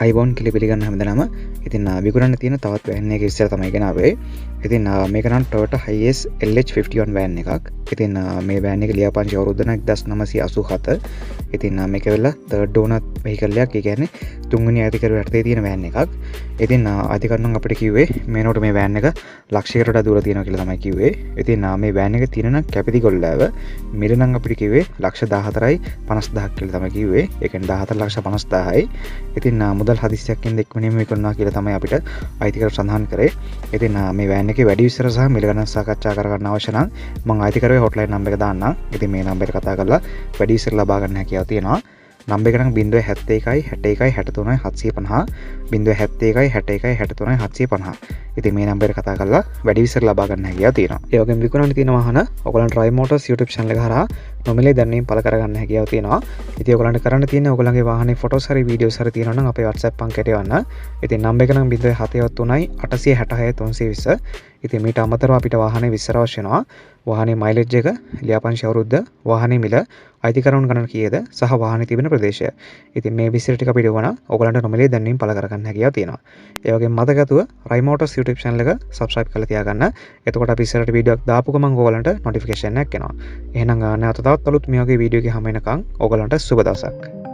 අයිබෝන් කියලා පිළිගන්න හැමදෙනාම. ඉතින් විකුණන්න තියෙන තවත් වෑන් එකක ඉස්සර තමයි ගෙනාවේ. ඉතින් මේක නම් Toyota Hiace LH51 වෑන් එකක්. ඉතින් මේ වෑන් එක ලියාපදිංචි අවුරුද්ද නම් 1987. ඉතින් මේක වෙලා third owner vehicle එකක්. ඒ කියන්නේ තුන්වෙනි අධිකරුව යටතේ තියෙන වෑන් එකක්. ඉතින් අධිකරණම් අපිට කිව්වේ මේනෝට මේ වෑන් එක ලක්ෂයකට වඩා දුර තියෙනවා කියලා තමයි කිව්වේ. ඉතින් මේ වෑන් එක තියෙන නම් කැපිති ගොල්ලාව මිල නම් අපිට කිව්වේ ලක්ෂ 14.50000ක් කියලා තමයි කිව්වේ. ඒ කියන්නේ 14,50,000යි. ඉතින් මුදල් හදිස්සියක්ෙන් එක්වනීම විකුණනවා කියලා තමයි අපිට අයිතිකරු සඳහන් කරේ. ඉතින් මේ වෑන් එකේ වැඩි විස්තර සහ මිල ගණන් සාකච්ඡා කරගන්න අවශ්‍ය නම් මම අයිතිකරුවේ හොට්ලයින් නම්බර් එක දාන්නම්. ඉතින් මේ නම්බර් එක කතා කරලා වැඩි විස්තර ලබා ගන්න හැකියාව තියෙනවා. නම්බර් එක නම් 071 61 63 750 071 61 63 750. ඉතින් මේ නම්බර් එක කතා කරලා වැඩි විස්තර ලබා ගන්න හැකියාව තියෙනවා. ඒ වගේම විකුණන්න තියෙන වාහන ඔයගලන්ට Drive Motors YouTube channel එක හරහා නොමිලේ දැන්වීම් පළ කරගන්න හැකියාව තියෙනවා. ඉතින් ඔයගලන්ට කරන්න තියෙන්නේ ඔයගලගේ වාහනේ ෆොටෝස් හරි වීඩියෝස් හරි තියෙනවා නම් අපේ WhatsApp අංකයට එවන්න. ඉතින් නම්බර් එක නම් 073 866 320. ඉතින් මීට අමතරව අපිට වාහනේ විස්තර අවශ්‍ය වෙනවා. වාහනේ මයිලේජ් එක, ලියාපදිංචි අවුරුද්ද, වාහනේ මිල, අයිතිකරුවන් ගණන කීයද සහ වාහනේ තිබෙන ප්‍රදේශය. ඉතින් මේ විස්තර ටික අපිට ඕන ඔයගලන්ට නොමිලේ දැන්වීම් පළ කරගන්න හැකියාව තියෙනවා. ඒ වගේම මතකතුව Drive Motors YouTube channel එක subscribe කරලා තියාගන්න. එතකොට අපි ඉස්සරහට වීඩියෝ එකක් දාපු ගමන් ඔයගලන්ට notification එකක් එනවා. එහෙනම් නැවත තවත් අලුත් මේ වගේ වීඩියෝ එකක් හැම වෙනකන් ඔයගලන්ට සුබ දවසක්.